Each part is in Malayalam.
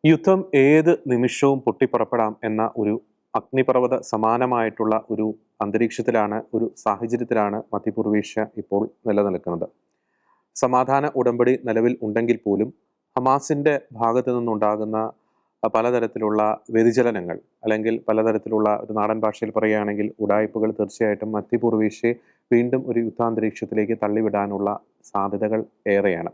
യുദ്ധം ഏത് നിമിഷവും പൊട്ടിപ്പുറപ്പെടാം എന്ന ഒരു അഗ്നിപർവ്വത സമാനമായിട്ടുള്ള ഒരു അന്തരീക്ഷത്തിലാണ്, ഒരു സാഹചര്യത്തിലാണ് മധ്യപൂർവേഷ്യ ഇപ്പോൾ നിലനിൽക്കുന്നത്. സമാധാന ഉടമ്പടി നിലവിൽ ഉണ്ടെങ്കിൽ പോലും ഹമാസിന്റെ ഭാഗത്തു നിന്നുണ്ടാകുന്ന പലതരത്തിലുള്ള വ്യതിചലനങ്ങൾ, അല്ലെങ്കിൽ പലതരത്തിലുള്ള, ഒരു നാടൻ ഭാഷയിൽ പറയുകയാണെങ്കിൽ ഉഡായിപ്പുകൾ, തീർച്ചയായിട്ടും മധ്യപൂർവേഷ്യയെ വീണ്ടും ഒരു യുദ്ധാന്തരീക്ഷത്തിലേക്ക് തള്ളിവിടാനുള്ള സാധ്യതകൾ ഏറെയാണ്.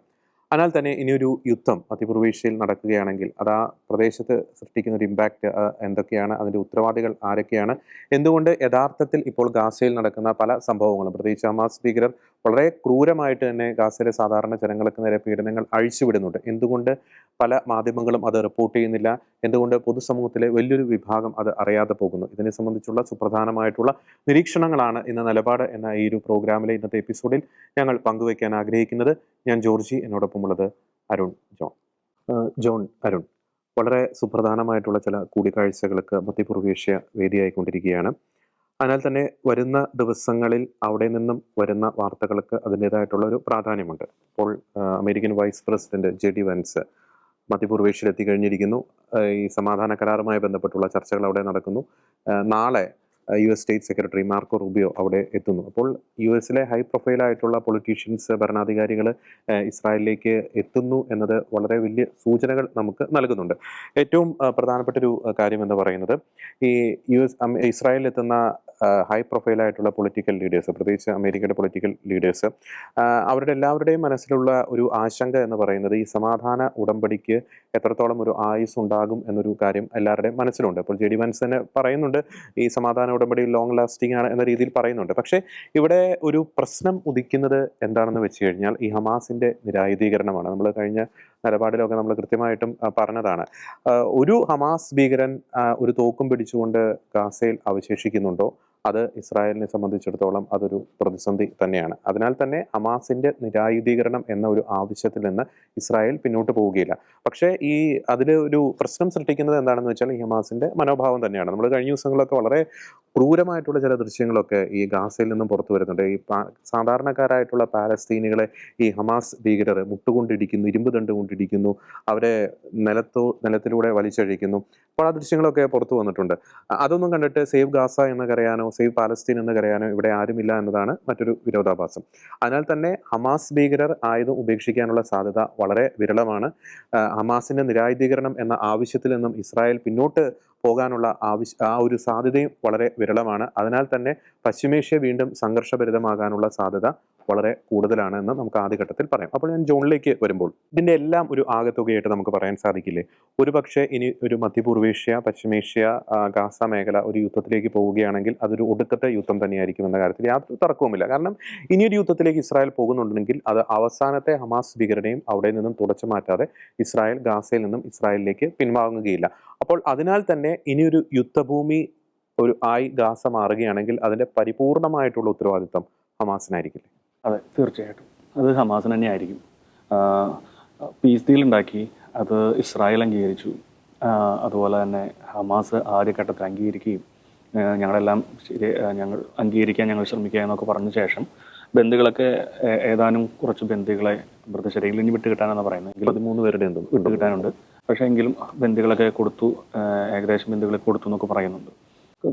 അതിനാൽ തന്നെ ഇനിയൊരു യുദ്ധം മധ്യപൂർവേഷ്യയിൽ നടക്കുകയാണെങ്കിൽ അത് ആ പ്രദേശത്ത് സൃഷ്ടിക്കുന്ന ഒരു ഇമ്പാക്റ്റ് എന്തൊക്കെയാണ്, അതിൻ്റെ ഉത്തരവാദികൾ ആരൊക്കെയാണ്, എന്തുകൊണ്ട് യഥാർത്ഥത്തിൽ ഇപ്പോൾ ഗാസയിൽ നടക്കുന്ന പല സംഭവങ്ങളും, പ്രത്യേകിച്ച് ഹമാസ് ഭീകരർ വളരെ ക്രൂരമായിട്ട് തന്നെ ഗാസയിലെ സാധാരണ ജനങ്ങൾക്ക് നേരെ പീഡനങ്ങൾ അഴിച്ചുവിടുന്നുണ്ട്, എന്തുകൊണ്ട് പല മാധ്യമങ്ങളും അത് റിപ്പോർട്ട് ചെയ്യുന്നില്ല, എന്തുകൊണ്ട് പൊതുസമൂഹത്തിലെ വലിയൊരു വിഭാഗം അത് അറിയാതെ പോകുന്നു, ഇതിനെ സംബന്ധിച്ചുള്ള സുപ്രധാനമായിട്ടുള്ള നിരീക്ഷണങ്ങളാണ് ഇന്ന് നിലപാട് എന്ന ഈ ഒരു പ്രോഗ്രാമിലെ ഇന്നത്തെ എപ്പിസോഡിൽ ഞങ്ങൾ പങ്കുവയ്ക്കാൻ ആഗ്രഹിക്കുന്നത്. ഞാൻ ജോർജി, എന്നോടൊപ്പമുള്ളത് അരുൺ ജോൺ. ജോൺ, അരുൺ, വളരെ സുപ്രധാനമായിട്ടുള്ള ചില കൂടിക്കാഴ്ചകൾക്ക് മധ്യപൂർവേഷ്യ വേദിയായിക്കൊണ്ടിരിക്കുകയാണ്. അതിനാൽ തന്നെ വരുന്ന ദിവസങ്ങളിൽ അവിടെ നിന്നും വരുന്ന വാർത്തകൾക്ക് അതിൻ്റെതായിട്ടുള്ള ഒരു പ്രാധാന്യമുണ്ട്. ഇപ്പോൾ American vice president JD Vance മധ്യപൂർവേഷ്യയിൽ എത്തിക്കഴിഞ്ഞിരിക്കുന്നു. ഈ സമാധാന കരാറുമായി ബന്ധപ്പെട്ടുള്ള ചർച്ചകൾ അവിടെ നടക്കുന്നു. നാളെ US state secretary Marco Rubio അവിടെ എത്തുന്നു. അപ്പോൾ US ഹൈ പ്രൊഫൈലായിട്ടുള്ള പൊളിറ്റീഷ്യൻസ്, ഭരണാധികാരികൾ ഇസ്രായേലിലേക്ക് എത്തുന്നു എന്നത് വളരെ വലിയ സൂചനകൾ നമുക്ക് നൽകുന്നുണ്ട്. ഏറ്റവും പ്രധാനപ്പെട്ട ഒരു കാര്യം എന്ന് പറയുന്നത്, ഈ ഇസ്രായേലിൽ എത്തുന്ന ഹൈ പ്രൊഫൈലായിട്ടുള്ള പൊളിറ്റിക്കൽ ലീഡേഴ്സ്, പ്രത്യേകിച്ച് അമേരിക്കയുടെ പൊളിറ്റിക്കൽ ലീഡേഴ്സ്, അവരുടെ എല്ലാവരുടെയും മനസ്സിലുള്ള ഒരു ആശങ്ക എന്ന് പറയുന്നത് ഈ സമാധാന ഉടമ്പടിക്ക് എത്രത്തോളം ഒരു ആയുസ് ഉണ്ടാകും എന്നൊരു കാര്യം എല്ലാവരുടെയും മനസ്സിലുണ്ട്. അപ്പോൾ JD വാൻസ് തന്നെ പറയുന്നുണ്ട്, ഈ സമാധാന ഉടമ്പടി ലോങ് ലാസ്റ്റിംഗ് ആണ് എന്ന രീതിയിൽ പറയുന്നുണ്ട്. പക്ഷേ ഇവിടെ ഒരു പ്രശ്നം ഉദിക്കുന്നത് എന്താണെന്ന് വെച്ച് കഴിഞ്ഞാൽ ഈ ഹമാസിന്റെ നിരായുധീകരണമാണ്. നമ്മൾ കഴിഞ്ഞ നിലപാടിലൊക്കെ നമ്മൾ കൃത്യമായിട്ടും പറഞ്ഞതാണ്. ഒരു ഹമാസ് ഭീകരൻ ഒരു തോക്കും പിടിച്ചുകൊണ്ട് ഗാസയിൽ അവശേഷിക്കുന്നുണ്ടോ, അത് ഇസ്രായേലിനെ സംബന്ധിച്ചിടത്തോളം അതൊരു പ്രതിസന്ധി തന്നെയാണ്. അതിനാൽ തന്നെ ഹമാസിന്റെ നിരായുധീകരണം എന്ന ഒരു ആവശ്യത്തിൽ നിന്ന് ഇസ്രായേൽ പിന്നോട്ട് പോവുകയില്ല. പക്ഷേ ഈ അതിൽ ഒരു പ്രശ്നം സൃഷ്ടിക്കുന്നത് എന്താണെന്ന് വെച്ചാൽ ഈ ഹമാസിന്റെ മനോഭാവം തന്നെയാണ്. നമ്മൾ കഴിഞ്ഞ ദിവസങ്ങളൊക്കെ വളരെ ക്രൂരമായിട്ടുള്ള ചില ദൃശ്യങ്ങളൊക്കെ ഈ ഗാസയിൽ നിന്നും പുറത്തു വരുന്നുണ്ട്. ഈ സാധാരണക്കാരായിട്ടുള്ള പാലസ്തീനികളെ ഈ ഹമാസ് ഭീകരർ മുട്ടുകൊണ്ടിടിക്കുന്നു, ഇരുമ്പ് ദണ്ട് കൊണ്ടിടിക്കുന്നു, അവരെ നിലത്തിലൂടെ വലിച്ചഴിക്കുന്നു. അപ്പോൾ ആ ദൃശ്യങ്ങളൊക്കെ പുറത്തു വന്നിട്ടുണ്ട്. അതൊന്നും കണ്ടിട്ട് സേവ് ഗാസ എന്ന് കരയാനോ സേവ് പാലസ്തീൻ എന്ന് കരയാനോ ഇവിടെ ആരുമില്ല എന്നതാണ് മറ്റൊരു വിരോധാഭാസം. അതിനാൽ തന്നെ ഹമാസ് ഭീകരർ ആയുധം ഉപേക്ഷിക്കാനുള്ള സാധ്യത വളരെ വിരളമാണ്. ഹമാസിന്റെ നിരായുധീകരണം എന്ന ആവശ്യത്തിൽ നിന്നും ഇസ്രായേൽ പിന്നോട്ട് പോകാനുള്ള ആ ഒരു സാധ്യതയും വളരെ വിരളമാണ്. അതിനാൽ തന്നെ പശ്ചിമേഷ്യ വീണ്ടും സംഘർഷഭരിതമാകാനുള്ള സാധ്യത വളരെ കൂടുതലാണ് എന്ന് നമുക്ക് ആദ്യഘട്ടത്തിൽ പറയാം. അപ്പോൾ ഞാൻ ജോണിലേക്ക് വരുമ്പോൾ ഇതിന്റെ എല്ലാം ഒരു ആകെത്തുകയായിട്ട് നമുക്ക് പറയാൻ സാധിക്കില്ലേ, ഒരുപക്ഷെ ഇനി ഒരു മധ്യപൂർവേഷ്യ, പശ്ചിമേഷ്യ, ഗാസ മേഖല ഒരു യുദ്ധത്തിലേക്ക് പോവുകയാണെങ്കിൽ അതൊരു ഒടുക്കത്തെ യുദ്ധം തന്നെയായിരിക്കും എന്ന കാര്യത്തിൽ യാതൊരു തർക്കവുമില്ല. കാരണം ഇനിയൊരു യുദ്ധത്തിലേക്ക് ഇസ്രായേൽ പോകുന്നുണ്ടെങ്കിൽ അത് അവസാനത്തെ ഹമാസ് ഭീകരനെയും അവിടെ നിന്നും തുടച്ചു മാറ്റാതെ ഇസ്രായേൽ ഗാസയിൽ നിന്നും ഇസ്രായേലിലേക്ക് പിൻവാങ്ങുകയില്ല. അപ്പോൾ അതിനാൽ തന്നെ ഇനിയൊരു യുദ്ധഭൂമി ഗാസ മാറുകയാണെങ്കിൽ അതിന്റെ പരിപൂർണമായിട്ടുള്ള ഉത്തരവാദിത്വം ഹമാസിനായിരിക്കില്ലേ? അതെ, തീർച്ചയായിട്ടും അത് ഹമാസിന് തന്നെ ആയിരിക്കും. പീസ് ഡീൽ ഉണ്ടാക്കി, അത് ഇസ്രായേൽ അംഗീകരിച്ചു. അതുപോലെ തന്നെ ഹമാസ് ആദ്യഘട്ടത്തിൽ അംഗീകരിക്കുകയും ഞങ്ങൾ അംഗീകരിക്കാൻ ഞങ്ങൾ ശ്രമിക്കുക എന്നൊക്കെ പറഞ്ഞ ശേഷം ബന്ധുക്കളൊക്കെ ഏതാനും കുറച്ച് ബന്ധുക്കളെ മൃതശരീരത്തിൽ ഇനി വിട്ട് കിട്ടാനെന്ന് പറയുന്നത്. 13 പേരുടെ വിട്ട് കിട്ടാനുണ്ട്. പക്ഷേ എങ്കിലും ബന്ധുക്കളൊക്കെ കൊടുത്തു, ഏകദേശം ബന്ധുക്കളെ കൊടുത്തു എന്നൊക്കെ പറയുന്നുണ്ട്.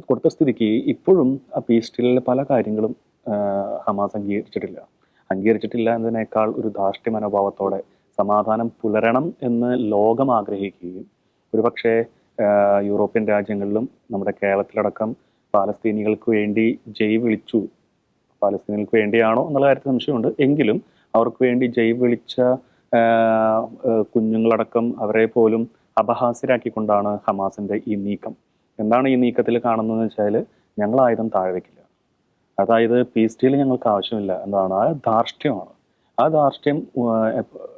കൊടുത്ത സ്ഥിതിക്ക് ഇപ്പോഴും ആ പീസ് ഡീലിലെ പല കാര്യങ്ങളും ഹമാസ് അംഗീകരിച്ചിട്ടില്ല എന്നതിനേക്കാൾ ഒരു ധാർഷ്ട്യ മനോഭാവത്തോടെ സമാധാനം പുലരണം എന്ന് ലോകം ആഗ്രഹിക്കുകയും ഒരുപക്ഷെ യൂറോപ്യൻ രാജ്യങ്ങളിലും നമ്മുടെ കേരളത്തിലടക്കം പാലസ്തീനികൾക്ക് വേണ്ടി വിളിച്ചു. പാലസ്തീനികൾക്ക് വേണ്ടിയാണോ എന്നുള്ള കാര്യത്തിൽ സംശയമുണ്ട്. എങ്കിലും അവർക്ക് വേണ്ടി വിളിച്ച കുഞ്ഞുങ്ങളടക്കം അവരെ പോലും അപഹാസ്യരാക്കിക്കൊണ്ടാണ് ഹമാസിന്റെ ഈ നീക്കം. എന്താണ് ഈ നീക്കത്തിൽ കാണുന്നതെന്ന് വെച്ചാൽ, ഞങ്ങൾ ആയുധം താഴെ വയ്ക്കില്ല, അതായത് പീസ് ഡീൽ ഞങ്ങൾക്ക് ആവശ്യമില്ല എന്താണ്, ആ ധാർഷ്ട്യമാണ്. ആ ധാർഷ്ട്യം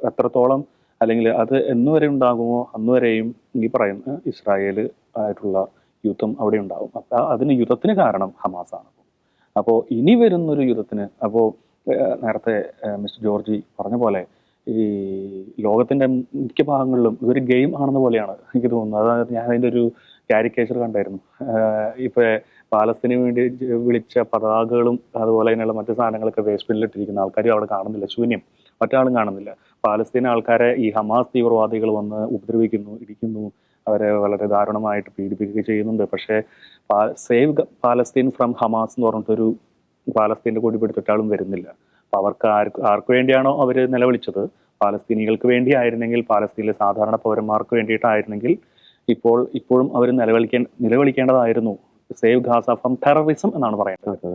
എത്രത്തോളം, അല്ലെങ്കിൽ അത് എന്നുവരെ ഉണ്ടാകുമോ അന്നുവരെയും ഈ പറയുന്ന ഇസ്രായേൽ ആയിട്ടുള്ള യുദ്ധം അവിടെ ഉണ്ടാകും. അപ്പം യുദ്ധത്തിന് കാരണം ഹമാസാണ്. അപ്പോൾ ഇനി വരുന്നൊരു യുദ്ധത്തിന്, അപ്പോൾ നേരത്തെ മിസ്റ്റർ ജോർജി പറഞ്ഞ പോലെ ഈ ലോകത്തിൻ്റെ മിക്ക ഭാഗങ്ങളിലും ഇതൊരു ഗെയിം ആണെന്ന പോലെയാണ് എനിക്ക് തോന്നുന്നത്. അതായത് ഞാൻ അതിൻ്റെ ഒരു കാരിക്കേച്ചർ കണ്ടായിരുന്നു. ഇപ്പോൾ പാലസ്തീന് വേണ്ടി വിളിച്ച പതാകകളും അതുപോലെ തന്നെയുള്ള മറ്റു സാധനങ്ങളൊക്കെ വേസ്റ്റ് ബിന്നിലിട്ടിരിക്കുന്ന ആൾക്കാരും അവിടെ കാണുന്നില്ല, ശൂന്യം. മറ്റാളും കാണുന്നില്ല. പാലസ്തീൻ ആൾക്കാരെ ഈ ഹമാസ് തീവ്രവാദികൾ വന്ന് ഉപദ്രവിക്കുന്നു, ഇരിക്കുന്നു, അവരെ വളരെ ദാരുണമായിട്ട് പീഡിപ്പിക്കുകയും ചെയ്യുന്നുണ്ട്. പക്ഷേ സേവ് പാലസ്തീൻ ഫ്രം ഹമാസ് എന്ന് പറഞ്ഞിട്ടൊരു പാലസ്തീൻ്റെ കൊടി പിടിച്ചിട്ടാളും വരുന്നില്ല. അപ്പൊ അവർക്ക് ആർക്ക് വേണ്ടിയാണോ അവർ നിലവിളിച്ചത്, പാലസ്തീനികൾക്ക് വേണ്ടി ആയിരുന്നെങ്കിൽ, പാലസ്തീനിലെ സാധാരണ പൗരന്മാർക്ക് വേണ്ടിയിട്ടായിരുന്നെങ്കിൽ ഇപ്പോഴും അവർ നിലവിളിക്കേണ്ടതായിരുന്നു സേവ് ഗാസ ഫ്രം ടെററിസം എന്നാണ് പറയുന്നത്.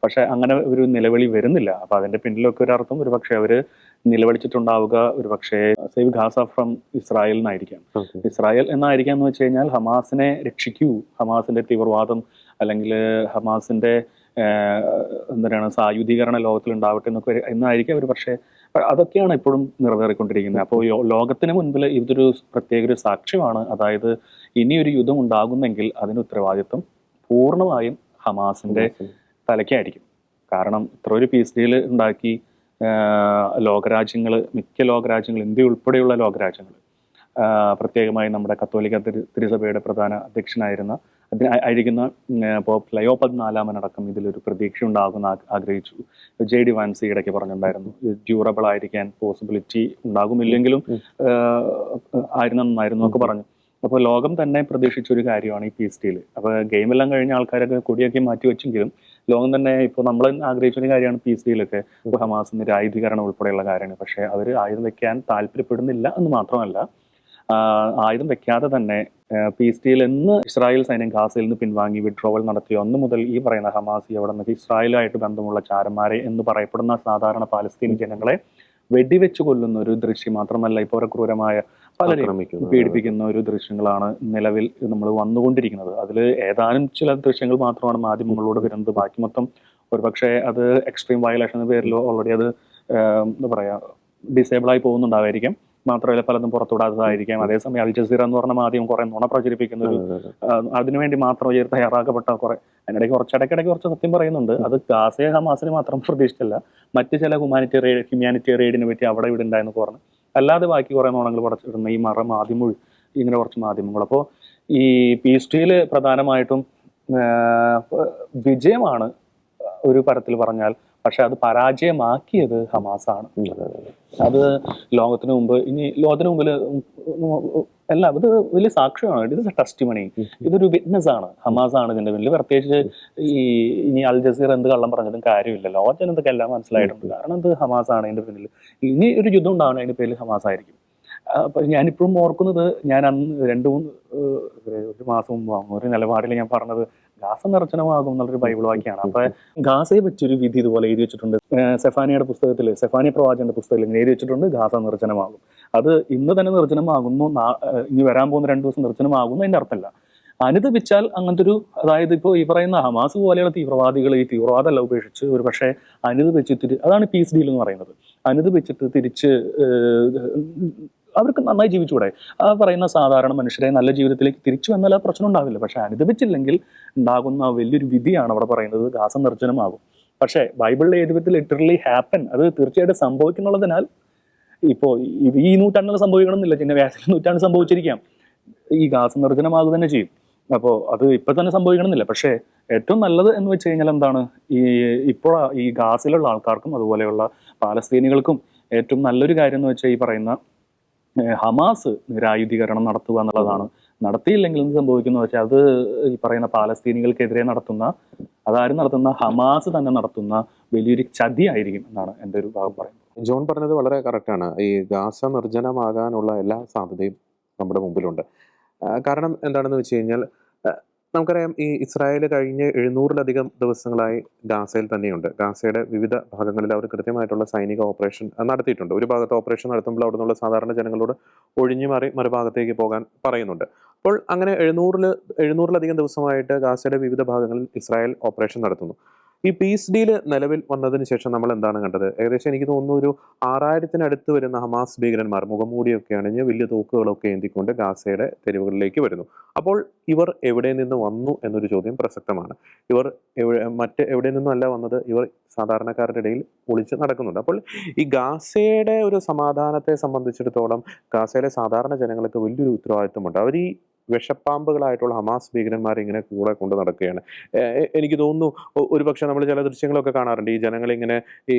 പക്ഷെ അങ്ങനെ ഒരു നിലവിളി വരുന്നില്ല. അപ്പൊ അതിന്റെ പിന്നിലൊക്കെ ഒരു അർത്ഥം ഒരുപക്ഷെ അവര് നിലവിളിച്ചിട്ടുണ്ടാവുക ഒരുപക്ഷെ സേവ് ഗാസ ഫ്രം ഇസ്രായേൽ എന്നായിരിക്കാം. ഇസ്രായേൽ എന്നായിരിക്കാം എന്ന് വെച്ച് കഴിഞ്ഞാൽ ഹമാസിനെ രക്ഷിക്കൂ, ഹമാസിന്റെ തീവ്രവാദം അല്ലെങ്കിൽ ഹമാസിന്റെ എന്താണ് സായുധീകരണ ലോകത്തിൽ ഉണ്ടാവട്ടെ എന്നൊക്കെ എന്നായിരിക്കും അവർ. പക്ഷേ അതൊക്കെയാണ് ഇപ്പോഴും നിറവേറിക്കൊണ്ടിരിക്കുന്നത്. അപ്പോൾ ലോകത്തിന് മുൻപിൽ ഇതൊരു പ്രത്യേക ഒരു സാക്ഷ്യമാണ്. അതായത് ഇനിയൊരു യുദ്ധം ഉണ്ടാകുന്നെങ്കിൽ അതിന് ഉത്തരവാദിത്വം പൂർണ്ണമായും ഹമാസിന്റെ തലയ്ക്കായിരിക്കും. കാരണം ഇത്ര ഒരു പീസ് ഡീൽ ഉണ്ടാക്കി മിക്ക ലോകരാജ്യങ്ങൾ, ഇന്ത്യ ഉൾപ്പെടെയുള്ള ലോകരാജ്യങ്ങൾ, പ്രത്യേകമായി നമ്മുടെ കത്തോലിക്ക തിരുസഭയുടെ പ്രധാന അധ്യക്ഷനായിരുന്ന ആയിരിക്കുന്ന പോപ്പ് ലയോ 14 ഇതിലൊരു പ്രതീക്ഷ ഉണ്ടാകുന്ന ആഗ്രഹിച്ചു. JD വാൻസ് ഇടയ്ക്ക് പറഞ്ഞിട്ടുണ്ടായിരുന്നു ഡ്യൂറബിൾ ആയിരിക്കാൻ പോസിബിലിറ്റി ഉണ്ടാകുമില്ലെങ്കിലും ആയിരുന്നു ഒക്കെ പറഞ്ഞു. അപ്പോൾ ലോകം തന്നെ പ്രതീക്ഷിച്ചൊരു കാര്യമാണ് ഈ പീസ് ഡീൽ. അപ്പോൾ ഗെയിമെല്ലാം കഴിഞ്ഞ ആൾക്കാരൊക്കെ കൊടിയൊക്കെ മാറ്റി വെച്ചെങ്കിലും ലോകം തന്നെ ഇപ്പോൾ നമ്മൾ ആഗ്രഹിച്ചൊരു കാര്യമാണ് പീസ് ഡീലൊക്കെ, ഇപ്പോൾ ഹമാസിന്റെ ആയുധീകരണം ഉൾപ്പെടെയുള്ള കാര്യമാണ്. പക്ഷേ അവർ ആയുധം വെക്കാൻ താല്പര്യപ്പെടുന്നില്ല എന്ന് മാത്രമല്ല, ആയുധം വെക്കാതെ തന്നെ പീസ് ഡീൽ എന്ന് ഇസ്രായേൽ സൈന്യം ഗാസയിൽ നിന്ന് പിൻവാങ്ങി വിഡ്രോവൽ നടത്തിയ അന്ന് മുതൽ ഈ പറയുന്ന ഹമാസ് അവിടെ നിന്ന് ഇസ്രായേലുമായിട്ട് ബന്ധമുള്ള ചാരന്മാരെ എന്ന് പറയപ്പെടുന്ന സാധാരണ പാലസ്തീൻ ജനങ്ങളെ വെടിവെച്ച് കൊല്ലുന്ന ഒരു ദൃശ്യം മാത്രമല്ല, ഇപ്പോൾ ക്രൂരമായ പലരെയും പീഡിപ്പിക്കുന്ന ഒരു ദൃശ്യങ്ങളാണ് നിലവിൽ നമ്മൾ വന്നുകൊണ്ടിരിക്കുന്നത്. അതിൽ ഏതാനും ചില ദൃശ്യങ്ങൾ മാത്രമാണ് മാധ്യമങ്ങളോട് വരുന്നത്. ബാക്കി മൊത്തം ഒരുപക്ഷെ അത് എക്സ്ട്രീം വയലേഷൻ എന്ന പേരിലോ ഓൾറെഡി അത് എന്താ പറയുക ഡിസേബിളായി പോകുന്നുണ്ടാവായിരിക്കും. മാത്രമല്ല പലതും പുറത്തുവിടാത്തതായിരിക്കാം. അതേസമയം അൽ ജസീറ എന്ന് പറഞ്ഞ മാധ്യമം കുറെ നുണ പ്രചരിപ്പിക്കുന്ന ഒരു അതിനുവേണ്ടി മാത്രം തയ്യാറാക്കപ്പെട്ട കുറെ അതിനിടയ്ക്ക് ഇടയ്ക്കിടയ്ക്ക് കുറച്ച് സത്യം പറയുന്നുണ്ട്. അത് ഗാസയെ ഹമാസിന് മാത്രം പ്രതീക്ഷിച്ചല്ല, മറ്റ് ചില ഹ്യൂമാനിറ്റേറിയനെ പറ്റി അവിടെ ഇവിടെ ഉണ്ടായെന്ന് പറഞ്ഞു. അല്ലാതെ ബാക്കി കുറെ നുണങ്ങൾ പടച്ചിടുന്ന ഈ മാധ്യമങ്ങൾ, ഇങ്ങനെ കുറച്ച് മാധ്യമങ്ങൾ. അപ്പോൾ ഈ പീസ് ഡീൽ പ്രധാനമായിട്ടും വിജയമാണ് ഒരു തരത്തിൽ പറഞ്ഞാൽ. പക്ഷെ അത് പരാജയമാക്കിയത് ഹമാസാണ്. അത് ലോകത്തിന് മുമ്പിൽ അല്ല, ഇത് വലിയ സാക്ഷ്യമാണ്. ഇത് ടെസ്റ്റ് മണി, ഇതൊരു വിറ്റ്നസ് ആണ്. ഹമാസ് ആണ് ഇതിന്റെ പിന്നിൽ. പ്രത്യേകിച്ച് ഇനി അൽ ജസീർ എന്ത് കള്ളം പറഞ്ഞതും കാര്യമില്ല, ലോകജനതൊക്കെ എല്ലാം മനസ്സിലായിട്ടുണ്ട്. കാരണം ഇത് ഹമാസ് ആണ് ഇതിന്റെ പിന്നിൽ. ഇനി ഒരു യുദ്ധം ഉണ്ടാവണം, അതിന്റെ പേരിൽ ഹമാസ് ആയിരിക്കും. അപ്പൊ ഞാനിപ്പോഴും ഓർക്കുന്നത്, ഞാൻ അന്ന് ഒരു മാസം മുമ്പ് ഒരു നിലപാടിൽ ഞാൻ പറഞ്ഞത് ഗാസ നിർജ്ജനമാകും എന്നുള്ളൊരു ബൈബിൾ വാക്യാണ്. അപ്പൊ ഗാസയെ പറ്റിയൊരു വിധി ഇതുപോലെ എഴുതി വെച്ചിട്ടുണ്ട്. സെഫാനിയ പ്രവാചകന്റെ പുസ്തകത്തിൽ എഴുതി വെച്ചിട്ടുണ്ട്, ഗാസ നിർജ്ജനമാകും. അത് ഇന്ന് തന്നെ നിർജ്ജനമാകുന്നു, ഇനി വരാൻ പോകുന്ന 2 ദിവസം നിർജ്ജനമാകുന്നു അതിന്റെ അർത്ഥമല്ല. അനുദപിച്ചാൽ അങ്ങനത്തെ ഒരു, അതായത് ഇപ്പോൾ ഈ പറയുന്ന ഹമാസ് പോലെയുള്ള തീവ്രവാദികൾ ഈ തീവ്രവാദമല്ല ഉപേക്ഷിച്ച് ഒരു പക്ഷേ അനുദപിച്ചിട്ട്, അതാണ് പീസ് ഡീൽ എന്ന് പറയുന്നത്, അനുദപിച്ചിട്ട് തിരിച്ച് അവർക്ക് നന്നായി ജീവിച്ചുകൂടെ? ആ പറയുന്ന സാധാരണ മനുഷ്യരെ നല്ല ജീവിതത്തിലേക്ക് തിരിച്ചു വന്നാൽ ആ പ്രശ്നം ഉണ്ടാവില്ല. പക്ഷെ അനുദപിച്ചില്ലെങ്കിൽ ഉണ്ടാകുന്ന വലിയൊരു വിധിയാണ് അവിടെ പറയുന്നത്, ഗാസ നിർജ്ജനമാകും. പക്ഷേ ബൈബിളിലെ എഴുതി ലിറ്ററലി ഹാപ്പൻ, അത് തീർച്ചയായിട്ടും സംഭവിക്കുന്നുള്ളതിനാൽ ഇപ്പോൾ ഈ നൂറ്റാണ്ടിൽ സംഭവിക്കണമെന്നില്ല, ചിന്ന വ്യാസ നൂറ്റാണ്ട് സംഭവിച്ചിരിക്കാം, ഈ ഗാസ നിർജ്ജനമാകുക തന്നെ ചെയ്യും. അപ്പോൾ അത് ഇപ്പം തന്നെ സംഭവിക്കണമെന്നില്ല. പക്ഷേ ഏറ്റവും നല്ലത് എന്ന് വെച്ച് കഴിഞ്ഞാൽ എന്താണ്, ഇപ്പോൾ ഈ ഗാസിലുള്ള ആൾക്കാർക്കും അതുപോലെയുള്ള പാലസ്തീനികൾക്കും ഏറ്റവും നല്ലൊരു കാര്യം എന്ന് വെച്ചാൽ ഈ പറയുന്ന ഹമാസ് നിരായുധീകരണം നടത്തുക എന്നുള്ളതാണ്. നടത്തിയില്ലെങ്കിൽ എന്ത് സംഭവിക്കുന്നു വെച്ചാൽ അത് ഈ പറയുന്ന പാലസ്തീനികൾക്കെതിരെ അതാരും നടത്തുന്ന ഹമാസ് തന്നെ നടത്തുന്ന വലിയൊരു ചതിയായിരിക്കും എന്നാണ് എൻ്റെ ഒരു ഭാഗം പറയുന്നത്. ജോൺ പറഞ്ഞത് വളരെ കറക്റ്റാണ്. ഈ ഗാസ നിർജ്ജനമാകാനുള്ള എല്ലാ സാധ്യതയും നമ്മുടെ മുമ്പിലുണ്ട്. കാരണം എന്താണെന്ന് വെച്ച് കഴിഞ്ഞാൽ നമുക്കറിയാം, ഈ ഇസ്രായേൽ കഴിഞ്ഞ 700-ലധികം ദിവസങ്ങളായി ഗാസയിൽ തന്നെയുണ്ട്. ഗാസയുടെ വിവിധ ഭാഗങ്ങളിൽ അവർ കൃത്യമായിട്ടുള്ള സൈനിക ഓപ്പറേഷൻ നടത്തിയിട്ടുണ്ട്. ഒരു ഭാഗത്ത് ഓപ്പറേഷൻ നടത്തുമ്പോൾ അവിടെ നിന്നുള്ള സാധാരണ ജനങ്ങളോട് ഒഴിഞ്ഞു മാറി മറുഭാഗത്തേക്ക് പോകാൻ പറയുന്നുണ്ട്. അപ്പോൾ അങ്ങനെ 700-ലധികം ദിവസമായിട്ട് ഗാസയുടെ വിവിധ ഭാഗങ്ങളിൽ ഇസ്രായേൽ ഓപ്പറേഷൻ നടത്തുന്നു. ഈ പീസ് ഡീൽ നിലവിൽ വന്നതിന് ശേഷം നമ്മൾ എന്താണ് കണ്ടത്? ഏകദേശം എനിക്ക് തോന്നുന്നു ഒരു 6000-അടുത്ത് വരുന്ന ഹമാസ് ഭീകരന്മാർ മുഖംമൂടിയൊക്കെ അണിഞ്ഞ് വലിയ തോക്കുകളൊക്കെ ഏന്തിക്കൊണ്ട് ഗാസയുടെ തെരുവുകളിലേക്ക് വരുന്നു. അപ്പോൾ ഇവർ എവിടെ നിന്ന് വന്നു എന്നൊരു ചോദ്യം പ്രസക്തമാണ്. ഇവർ എവിടെ നിന്നും അല്ല വന്നത്, ഇവർ സാധാരണക്കാരുടെ ഇടയിൽ ഒളിച്ച് നടക്കുന്നുണ്ട്. അപ്പോൾ ഈ ഗാസയുടെ ഒരു സമാധാനത്തെ സംബന്ധിച്ചിടത്തോളം ഗാസയിലെ സാധാരണ ജനങ്ങൾക്ക് വലിയൊരു ഉത്തരവാദിത്വമുണ്ട്. അവർ ഈ വിഷപ്പാമ്പുകളായിട്ടുള്ള ഹമാസ് ഭീകരന്മാരെ ഇങ്ങനെ കൂടെ കൊണ്ട് നടക്കുകയാണ്. എനിക്ക് തോന്നുന്നു ഒരുപക്ഷെ നമ്മൾ ചില ദൃശ്യങ്ങളൊക്കെ കാണാറുണ്ട്. ഈ ജനങ്ങളിങ്ങനെ ഈ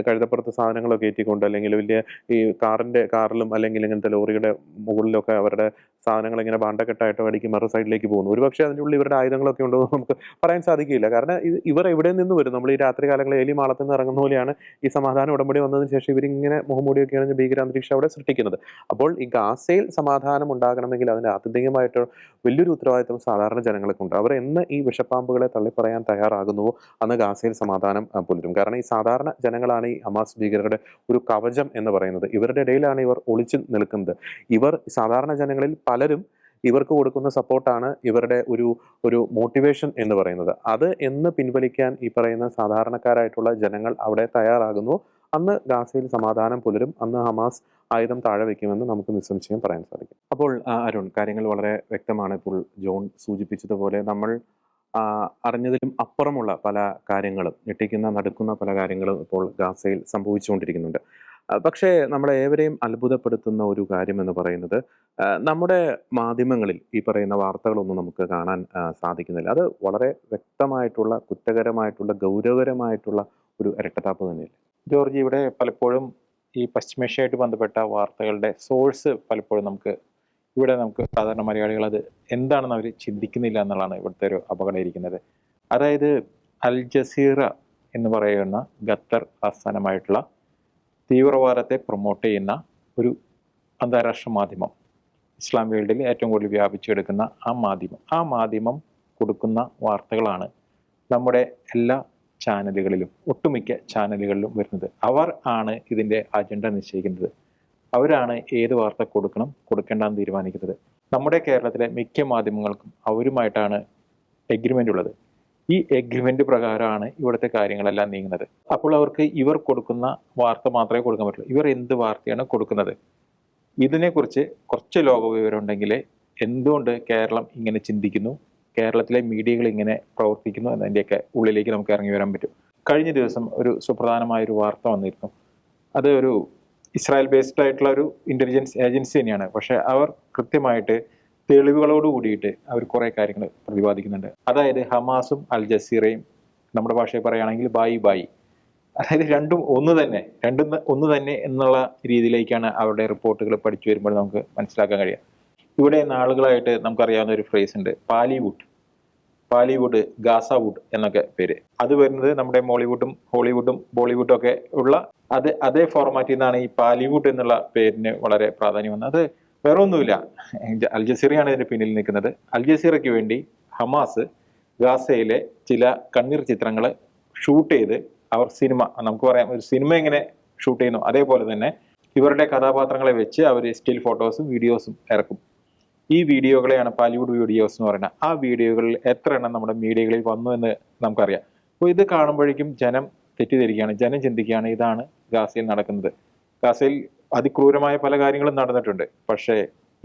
കഴുതപ്പുറത്ത് സാധനങ്ങളൊക്കെ ഏറ്റിക്കൊണ്ട്, അല്ലെങ്കിൽ വലിയ ഈ കാറിലും അല്ലെങ്കിൽ ഇങ്ങനത്തെ ലോറിയുടെ മുകളിലൊക്കെ അവരുടെ സാധനങ്ങൾ ഇങ്ങനെ ഭാണ്ഡക്കെട്ടായിട്ട് അടുക്കി മറു സൈഡിലേക്ക് പോകുന്നു. ഒരുപക്ഷെ അതിൻ്റെ ഉള്ളിൽ ഇവരുടെ ആയുധങ്ങളൊക്കെ ഉണ്ടോ എന്ന് നമുക്ക് പറയാൻ സാധിക്കില്ല. കാരണം ഇവർ എവിടെ നിന്ന് വരും? നമ്മൾ ഈ രാത്രി കാലങ്ങളിൽ എലി മാളത്തിൽ നിന്ന് ഇറങ്ങുന്ന പോലെയാണ് ഈ സമാധാന ഉടമ്പടി വന്നതിന് ശേഷം ഇവരിങ്ങനെ മുഖംമൂടിയൊക്കെ അണിഞ്ഞ് ഭീകരാന്തരീക്ഷം അവിടെ സൃഷ്ടിക്കുന്നത്. അപ്പോൾ ഈ ഗാസയിൽ സമാധാനം ഉണ്ടാകണമെങ്കിൽ അതിന്റെ ആത്യന്തികമായിട്ട് വലിയൊരു ഉത്തരവാദിത്വം സാധാരണ ജനങ്ങൾക്കുണ്ട്. അവർ എന്ന് ഈ വിഷപ്പാമ്പുകളെ തള്ളിപ്പറയാൻ തയ്യാറാകുന്നുവോ അന്ന് ഗാസയിൽ സമാധാനം പുലരും. കാരണം ഈ സാധാരണ ജനങ്ങളാണ് ഈ ഹമാസ് ഭീകരരുടെ ഒരു കവചം എന്ന് പറയുന്നത്. ഇവരുടെ ഇടയിലാണ് ഇവർ ഒളിച്ചു നിൽക്കുന്നത്. ഇവർ സാധാരണ ജനങ്ങളിൽ പലരും ഇവർക്ക് കൊടുക്കുന്ന സപ്പോർട്ടാണ് ഇവരുടെ ഒരു മോട്ടിവേഷൻ എന്ന് പറയുന്നത്. അത് എന്ന് പിൻവലിക്കാൻ ഈ പറയുന്ന സാധാരണക്കാരായിട്ടുള്ള ജനങ്ങൾ അവിടെ തയ്യാറാകുന്നു, അന്ന് ഗാസയിൽ സമാധാനം പുലരും, അന്ന് ഹമാസ് ആയുധം താഴെ വയ്ക്കുമെന്ന് നമുക്ക് നിസ്സംശയം പറയാൻ സാധിക്കും. അപ്പോൾ അരുൺ, കാര്യങ്ങൾ വളരെ വ്യക്തമാണ്. ഇപ്പോൾ ജോൺ സൂചിപ്പിച്ചതുപോലെ നമ്മൾ അറിഞ്ഞതിലും അപ്പുറമുള്ള പല കാര്യങ്ങളും, ഞെട്ടിക്കുന്ന നടുക്കുന്ന പല കാര്യങ്ങളും ഇപ്പോൾ ഗാസയിൽ സംഭവിച്ചുകൊണ്ടിരിക്കുന്നുണ്ട്. പക്ഷേ നമ്മളെ ഏവരെയും അത്ഭുതപ്പെടുത്തുന്ന ഒരു കാര്യം എന്ന് പറയുന്നത്, നമ്മുടെ മാധ്യമങ്ങളിൽ ഈ പറയുന്ന വാർത്തകളൊന്നും നമുക്ക് കാണാൻ സാധിക്കുന്നില്ല. അത് വളരെ വ്യക്തമായിട്ടുള്ള, കുറ്റകരമായിട്ടുള്ള, ഗൗരവകരമായിട്ടുള്ള ഒരു ഇരട്ടത്താപ്പ് തന്നെയല്ലേ ജോർജ്? ഇവിടെ പലപ്പോഴും ഈ പശ്ചിമേഷ്യയായിട്ട് ബന്ധപ്പെട്ട വാർത്തകളുടെ സോഴ്സ് പലപ്പോഴും നമുക്ക് സാധാരണ മലയാളികൾ അത് എന്താണെന്ന് അവർ ചിന്തിക്കുന്നില്ല എന്നുള്ളതാണ് ഇവിടുത്തെ ഒരു അപകടം ഇരിക്കുന്നത്. അതായത് അൽ ജസീറ എന്ന് പറയുന്ന ഖത്തർ ആസ്ഥാനമായിട്ടുള്ള തീവ്രവാദത്തെ പ്രൊമോട്ട് ചെയ്യുന്ന ഒരു അന്താരാഷ്ട്ര മാധ്യമം, ഇസ്ലാം വേൾഡിൽ ഏറ്റവും കൂടുതൽ വ്യാപിച്ചെടുക്കുന്ന ആ മാധ്യമം കൊടുക്കുന്ന വാർത്തകളാണ് നമ്മുടെ എല്ലാ ചാനലുകളിലും, ഒട്ടുമിക്ക ചാനലുകളിലും വരുന്നത്. അവർ ആണ് ഇതിൻ്റെ അജണ്ട നിശ്ചയിക്കുന്നത്. അവരാണ് ഏത് വാർത്ത കൊടുക്കേണ്ടെന്ന് തീരുമാനിക്കുന്നത്. നമ്മുടെ കേരളത്തിലെ മിക്ക മാധ്യമങ്ങൾക്കും അവരുമായിട്ടാണ് എഗ്രിമെൻ്റ് ഉള്ളത്. ഈ എഗ്രിമെൻ്റ് പ്രകാരമാണ് ഇവിടുത്തെ കാര്യങ്ങളെല്ലാം നീങ്ങുന്നത്. അപ്പോൾ അവർക്ക് ഇവർ കൊടുക്കുന്ന വാർത്ത മാത്രമേ കൊടുക്കാൻ പറ്റുള്ളൂ. ഇവർ എന്ത് വാർത്തയാണ് കൊടുക്കുന്നത്? ഇതിനെക്കുറിച്ച് കുറച്ച് ലോകവിവരം ഉണ്ടെങ്കിൽ എന്തുകൊണ്ട് കേരളം ഇങ്ങനെ ചിന്തിക്കുന്നു, കേരളത്തിലെ മീഡിയകൾ ഇങ്ങനെ പ്രവർത്തിക്കുന്നു എന്നതിൻ്റെയൊക്കെ ഉള്ളിലേക്ക് നമുക്ക് ഇറങ്ങി വരാൻ പറ്റും. കഴിഞ്ഞ ദിവസം ഒരു സുപ്രധാനമായൊരു വാർത്ത വന്നിരുന്നു. അത് ഒരു ഇസ്രായേൽ ബേസ്ഡ് ആയിട്ടുള്ള ഒരു ഇൻ്റലിജൻസ് ഏജൻസി തന്നെയാണ്. പക്ഷേ അവർ കൃത്യമായിട്ട് തെളിവുകളോട് കൂടിയിട്ട് അവർ കുറേ കാര്യങ്ങൾ പ്രതിപാദിക്കുന്നുണ്ട്. അതായത് ഹമാസും അൽ ജസീറയും നമ്മുടെ ഭാഷയിൽ പറയുകയാണെങ്കിൽ ബായി, അതായത് രണ്ടും ഒന്ന് തന്നെ എന്നുള്ള രീതിയിലേക്കാണ് അവരുടെ റിപ്പോർട്ടുകൾ പഠിച്ചു വരുമ്പോൾ നമുക്ക് മനസ്സിലാക്കാൻ കഴിയുക. ഇവിടെ നാളുകളായിട്ട് നമുക്കറിയാവുന്ന ഒരു ഫ്രേസ് ഉണ്ട്, പാലിവുഡ്, ഗാസാവുഡ് എന്നൊക്കെ പേര്. അത് വരുന്നത് നമ്മുടെ മോളിവുഡും ഹോളിവുഡും ബോളിവുഡും ഒക്കെ ഉള്ള അതേ ഫോർമാറ്റിൽ നിന്നാണ് ഈ പാലിവുഡ് എന്നുള്ള പേരിന് വളരെ പ്രാധാന്യം വന്നത്. അത് വേറെ ഒന്നുമില്ല, അൽ ജസീറയാണ് ഇതിന് പിന്നിൽ നിൽക്കുന്നത്. അൽ ജസീറയ്ക്ക് വേണ്ടി ഹമാസ് ഗാസയിലെ ചില കണ്ണീർ ചിത്രങ്ങൾ ഷൂട്ട് ചെയ്ത് അവർ നമുക്ക് പറയാം ഒരു സിനിമ എങ്ങനെ ഷൂട്ട് ചെയ്യുന്നു അതേപോലെ തന്നെ ഇവരുടെ കഥാപാത്രങ്ങളെ വെച്ച് അവർ സ്റ്റിൽ ഫോട്ടോസും വീഡിയോസും ഇറക്കും. ഈ വീഡിയോകളെയാണ് പാലിവുഡ് വീഡിയോസ് എന്ന് പറയുന്നത്. ആ വീഡിയോകളിൽ എത്ര എണ്ണം നമ്മുടെ മീഡിയകളിൽ വന്നു എന്ന് നമുക്കറിയാം. അപ്പോൾ ഇത് കാണുമ്പോഴേക്കും ജനം തെറ്റിദ്ധരിക്കുകയാണ്, ജനം ചിന്തിക്കുകയാണ് ഇതാണ് ഗാസയിൽ നടക്കുന്നത്. ഗാസയിൽ അതിക്രൂരമായ പല കാര്യങ്ങളും നടന്നിട്ടുണ്ട്. പക്ഷേ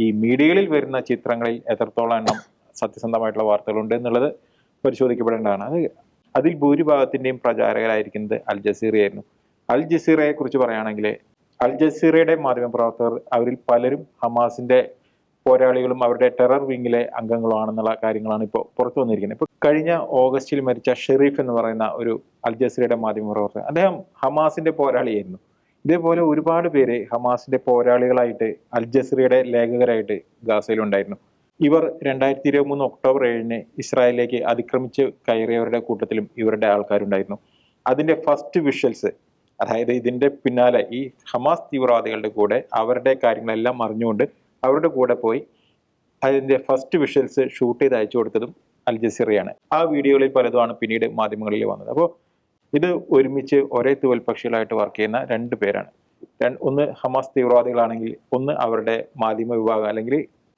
ഈ മീഡിയകളിൽ വരുന്ന ചിത്രങ്ങളിൽ എത്രത്തോളം എണ്ണം സത്യസന്ധമായിട്ടുള്ള വാർത്തകളുണ്ട് എന്നുള്ളത് പരിശോധിക്കപ്പെടേണ്ടതാണ്. അതിൽ ഭൂരിഭാഗത്തിൻ്റെയും പ്രചാരകരായിരിക്കുന്നത് അൽ ജസീറയായിരുന്നു. അൽ ജസീറയെ കുറിച്ച് പറയുകയാണെങ്കിൽ അൽ ജസീറയുടെ മാധ്യമപ്രവർത്തകർ അവരിൽ പലരും ഹമാസിന്റെ പോരാളികളും അവരുടെ ടെറർ വിങ്ങിലെ അംഗങ്ങളുമാണെന്നുള്ള കാര്യങ്ങളാണ് ഇപ്പോൾ പുറത്തു വന്നിരിക്കുന്നത്. ഇപ്പോൾ കഴിഞ്ഞ ഓഗസ്റ്റിൽ മരിച്ച ഷെരീഫ് എന്ന് പറയുന്ന ഒരു അൽ ജസീറയുടെ മാധ്യമപ്രവർത്തകൻ, അദ്ദേഹം ഹമാസിന്റെ പോരാളിയായിരുന്നു. ഇതേപോലെ ഒരുപാട് പേര് ഹമാസിന്റെ പോരാളികളായിട്ട് അൽ ജസീറയുടെ ലേഖകരായിട്ട് ഗാസയിലുണ്ടായിരുന്നു. ഇവർ 2023 ഒക്ടോബർ 7 ഇസ്രായേലിലേക്ക് അതിക്രമിച്ച് കയറിയവരുടെ കൂട്ടത്തിലും ഇവരുടെ ആൾക്കാരുണ്ടായിരുന്നു. അതിന്റെ ഫസ്റ്റ് വിഷ്വൽസ്, അതായത് ഇതിന്റെ പിന്നാലെ ഈ ഹമാസ് തീവ്രവാദികളുടെ കൂടെ അവരുടെ കാര്യങ്ങളെല്ലാം അറിഞ്ഞുകൊണ്ട് അവരുടെ കൂടെ പോയി അതിന്റെ ഫസ്റ്റ് വിഷ്വൽസ് ഷൂട്ട് ചെയ്ത് അയച്ചു കൊടുത്തതും അൽ ജസീറയാണ്. ആ വീഡിയോകളിൽ പലതുമാണ് പിന്നീട് മാധ്യമങ്ങളിൽ വന്നത്. അപ്പോൾ ഇത് ഒരുമിച്ച് ഒരേ തൂവൽ പക്ഷികളായിട്ട് വർക്ക് ചെയ്യുന്ന രണ്ട് പേരാണ്. ഒന്ന് ഹമാസ് തീവ്രവാദികളാണെങ്കിൽ ഒന്ന് അവരുടെ മാധ്യമ വിഭാഗം,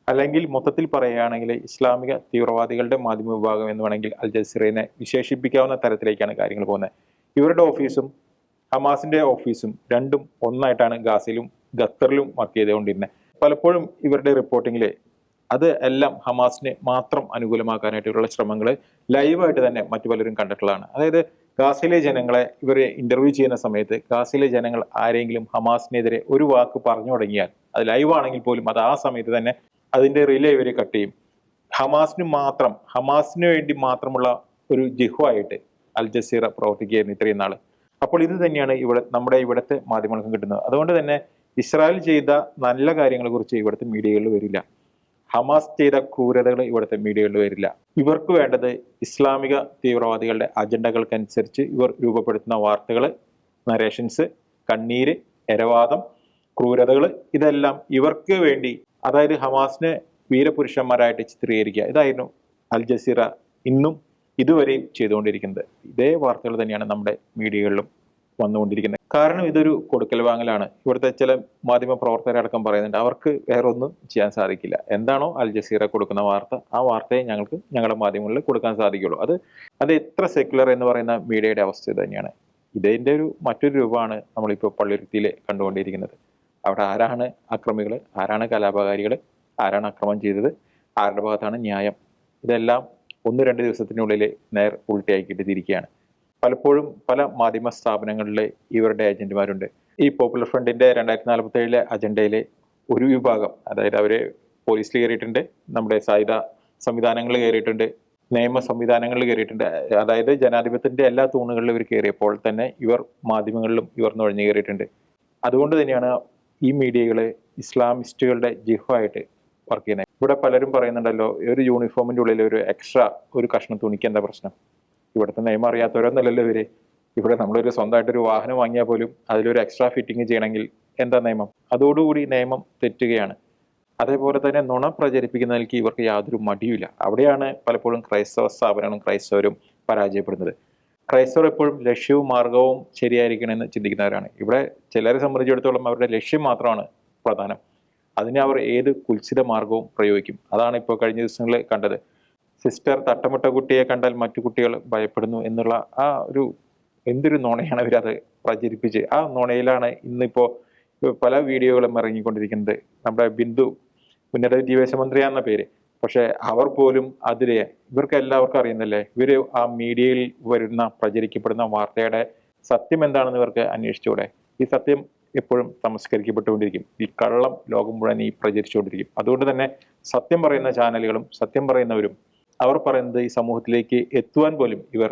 അല്ലെങ്കിൽ മൊത്തത്തിൽ പറയുകയാണെങ്കിൽ ഇസ്ലാമിക തീവ്രവാദികളുടെ മാധ്യമ വിഭാഗം എന്ന് വേണമെങ്കിൽ അൽ ജസീറയെ വിശേഷിപ്പിക്കാവുന്ന തരത്തിലേക്കാണ് കാര്യങ്ങൾ പോകുന്നത്. ഇവരുടെ ഓഫീസും ഹമാസിന്റെ ഓഫീസും രണ്ടും ഒന്നായിട്ടാണ് ഗാസയിലും ഖത്തറിലും വർക്ക് ചെയ്തുകൊണ്ടിരുന്നത്. പലപ്പോഴും ഇവരുടെ റിപ്പോർട്ടിങ്ങിൽ അത് എല്ലാം ഹമാസിനെ മാത്രം അനുകൂലമാക്കാനായിട്ടുള്ള ശ്രമങ്ങൾ ലൈവായിട്ട് തന്നെ മറ്റു പലരും കണ്ടിട്ടുള്ളതാണ്. അതായത് ഗാസയിലെ ജനങ്ങളെ ഇവരെ ഇന്റർവ്യൂ ചെയ്യുന്ന സമയത്ത് ഗാസയിലെ ജനങ്ങൾ ആരെങ്കിലും ഹമാസിനെതിരെ ഒരു വാക്ക് പറഞ്ഞു തുടങ്ങിയാൽ അത് ലൈവ് ആണെങ്കിൽ പോലും അത് ആ സമയത്ത് തന്നെ അതിന്റെ റിലേ ഇവർ കട്ട് ചെയ്യും. ഹമാസിന് വേണ്ടി മാത്രമുള്ള ഒരു ജിഹ്വായിട്ട് അൽ ജസീറ പ്രവർത്തിക്കുകയായിരുന്നു ഇത്രയും നാള്. അപ്പോൾ ഇത് തന്നെയാണ് നമ്മുടെ ഇവിടുത്തെ മാധ്യമങ്ങൾക്കും കിട്ടുന്നത്. അതുകൊണ്ട് തന്നെ ഇസ്രായേൽ ചെയ്ത നല്ല കാര്യങ്ങളെ കുറിച്ച് ഇവിടുത്തെ മീഡിയകളിൽ വരില്ല. ഹമാസ് ചെയ്ത ക്രൂരതകൾ ഇവിടുത്തെ മീഡിയകളിൽ വരില്ല. ഇവർക്ക് വേണ്ടത് ഇസ്ലാമിക തീവ്രവാദികളുടെ അജണ്ടകൾക്കനുസരിച്ച് ഇവർ രൂപപ്പെടുത്തുന്ന വാർത്തകൾ, നരേഷൻസ്, കണ്ണീര്, എരവാദം, ക്രൂരതകൾ, ഇതെല്ലാം ഇവർക്ക് വേണ്ടി, അതായത് ഹമാസിനെ വീരപുരുഷന്മാരായിട്ട് ചിത്രീകരിക്കുക. ഇതായിരുന്നു അൽ ജസീറ ഇന്നും ഇതുവരെയും ചെയ്തുകൊണ്ടിരിക്കുന്നത്. ഇതേ വാർത്തകൾ തന്നെയാണ് നമ്മുടെ മീഡിയകളിലും വന്നുകൊണ്ടിരിക്കുന്നത്. കാരണം ഇതൊരു കൊടുക്കൽ വാങ്ങലാണ്. ഇവിടുത്തെ ചില മാധ്യമ പ്രവർത്തകരടക്കം പറയുന്നുണ്ട് അവർക്ക് വേറെ ഒന്നും ചെയ്യാൻ സാധിക്കില്ല. എന്താണോ അൽ ജസീറ കൊടുക്കുന്ന വാർത്ത, ആ വാർത്തയെ ഞങ്ങൾക്ക് ഞങ്ങളുടെ മാധ്യമങ്ങളിൽ കൊടുക്കാൻ സാധിക്കുള്ളൂ. അത് എത്ര സെക്യുലർ എന്ന് പറയുന്ന മീഡിയയുടെ അവസ്ഥ തന്നെയാണ്. ഇതിൻ്റെ മറ്റൊരു രൂപമാണ് നമ്മളിപ്പോൾ പള്ളുരുത്തിയിൽ കണ്ടുകൊണ്ടിരിക്കുന്നത്. അവിടെ ആരാണ് അക്രമികൾ, ആരാണ് കലാപകാരികൾ, ആരാണ് അക്രമം ചെയ്തത്, ആരുടെ ഭാഗത്താണ് ന്യായം, ഇതെല്ലാം 1-2 ദിവസത്തിനുള്ളിൽ നേർ ഉൾട്ടയാക്കിയിട്ട് തിരിക്കുകയാണ്. പലപ്പോഴും പല മാധ്യമ സ്ഥാപനങ്ങളിൽ ഇവരുടെ ഏജന്റുമാരുണ്ട്. ഈ പോപ്പുലർ ഫ്രണ്ടിന്റെ 2047 അജണ്ടയിലെ ഒരു വിഭാഗം, അതായത് അവര് പോലീസിൽ കയറിയിട്ടുണ്ട്, നമ്മുടെ സായുധ സംവിധാനങ്ങളിൽ കയറിയിട്ടുണ്ട്, നിയമ സംവിധാനങ്ങളിൽ കയറിയിട്ടുണ്ട്. അതായത് ജനാധിപത്യത്തിന്റെ എല്ലാ തൂണുകളിലും ഇവർ കയറിയപ്പോൾ തന്നെ ഇവർ മാധ്യമങ്ങളിലും ഇവർ നുഴഞ്ഞു കയറിയിട്ടുണ്ട്. അതുകൊണ്ട് തന്നെയാണ് ഈ മീഡിയകള് ഇസ്ലാമിസ്റ്റുകളുടെ ജിഹ്വായിട്ട് വർക്ക് ചെയ്യുന്നത്. ഇവിടെ പലരും പറയുന്നുണ്ടല്ലോ, ഒരു യൂണിഫോമിന്റെ ഉള്ളിൽ ഒരു എക്സ്ട്രാ ഒരു കഷ്ണം തുണിക്ക് എന്താ പ്രശ്നം? ഇവിടുത്തെ നിയമം അറിയാത്തവരൊന്നല്ലല്ലോ ഇവര്. ഇവിടെ നമ്മളൊരു സ്വന്തമായിട്ടൊരു വാഹനം വാങ്ങിയാൽ പോലും അതിലൊരു എക്സ്ട്രാ ഫിറ്റിംഗ് ചെയ്യണമെങ്കിൽ എന്താ നിയമം? അതോടുകൂടി നിയമം തെറ്റുകയാണ്. അതേപോലെ തന്നെ നുണ പ്രചരിപ്പിക്കുന്നതിലേക്ക് ഇവർക്ക് യാതൊരു മടിയുമില്ല. അവിടെയാണ് പലപ്പോഴും ക്രൈസ്തവ സ്ഥാപനങ്ങളും ക്രൈസ്തവരും പരാജയപ്പെടുന്നത്. ക്രൈസ്തവർ എപ്പോഴും ലക്ഷ്യവും മാർഗവും ശരിയായിരിക്കണമെന്ന് ചിന്തിക്കുന്നവരാണ്. ഇവിടെ ചിലരെ സംബന്ധിച്ചിടത്തോളം അവരുടെ ലക്ഷ്യം മാത്രമാണ് പ്രധാനം. അതിന് അവർ ഏത് കുൽസിത മാർഗവും പ്രയോഗിക്കും. അതാണ് ഇപ്പോൾ കഴിഞ്ഞ ദിവസങ്ങളിൽ കണ്ടത്. സിസ്റ്റർ തട്ടമുട്ട കുട്ടിയെ കണ്ടാൽ മറ്റു കുട്ടികൾ ഭയപ്പെടുന്നു എന്നുള്ള ആ എന്തൊരു നുണയാണ് അവരത് പ്രചരിപ്പിച്ച്. ആ നുണയിലാണ് ഇന്നിപ്പോ പല വീഡിയോകളും ഇറങ്ങിക്കൊണ്ടിരിക്കുന്നത്. നമ്മുടെ ബിന്ദു ഉന്നത വിദ്യാഭ്യാസ മന്ത്രിയാന്ന പേര്, പക്ഷെ അവർ പോലും ഇവർക്ക് എല്ലാവർക്കും അറിയുന്നല്ലേ, ഇവര് ആ മീഡിയയിൽ പ്രചരിക്കപ്പെടുന്ന വാർത്തയുടെ സത്യം എന്താണെന്ന് ഇവർക്ക് അന്വേഷിച്ചുകൂടെ? ഈ സത്യം എപ്പോഴും സംസ്കരിക്കപ്പെട്ടുകൊണ്ടിരിക്കും. ഈ കള്ളം ലോകം മുഴുവൻ പ്രചരിച്ചുകൊണ്ടിരിക്കും. അതുകൊണ്ട് തന്നെ സത്യം പറയുന്ന ചാനലുകളും സത്യം പറയുന്നവരും അവർ പറയുന്നത് ഈ സമൂഹത്തിലേക്ക് എത്തുവാൻ പോലും ഇവർ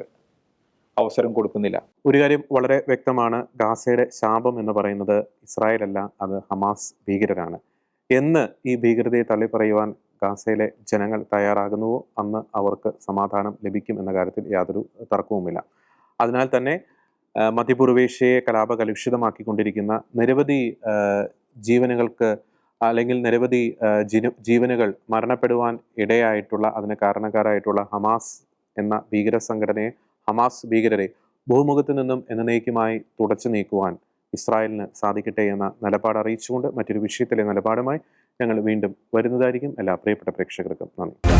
അവസരം കൊടുക്കുന്നില്ല. ഒരു കാര്യം വളരെ വ്യക്തമാണ്, ഗാസയുടെ ശാപം എന്ന് പറയുന്നത് ഇസ്രായേൽ അല്ല, അത് ഹമാസ് ഭീകരരാണ്. എന്ന് ഈ ഭീകരതയെ തള്ളിപ്പറയുവാൻ ഗാസയിലെ ജനങ്ങൾ തയ്യാറാകുന്നുവോ അന്ന് അവർക്ക് സമാധാനം ലഭിക്കും എന്ന കാര്യത്തിൽ യാതൊരു തർക്കവുമില്ല. അതിനാൽ തന്നെ മധ്യപൂർവേഷ്യയെ കലാപകലുഷിതമാക്കിക്കൊണ്ടിരിക്കുന്ന നിരവധി ജീവനുകൾക്ക് അല്ലെങ്കിൽ നിരവധി ജീവനുകൾ മരണപ്പെടുവാൻ ഇടയായിട്ടുള്ള, അതിന് കാരണക്കാരായിട്ടുള്ള ഹമാസ് എന്ന ഭീകര സംഘടനയെ, ഹമാസ് ഭീകരരെ ഭൂമുഖത്തു നിന്നും എന്നേക്കുമായി തുടച്ചു നീക്കുവാൻ ഇസ്രായേലിന് സാധിക്കട്ടെ എന്ന നിലപാട് അറിയിച്ചുകൊണ്ട് മറ്റൊരു വിഷയത്തിലെ നിലപാടുമായി ഞങ്ങൾ വീണ്ടും വരുന്നതായിരിക്കും. എല്ലാ പ്രിയപ്പെട്ട പ്രേക്ഷകർക്കും നന്ദി.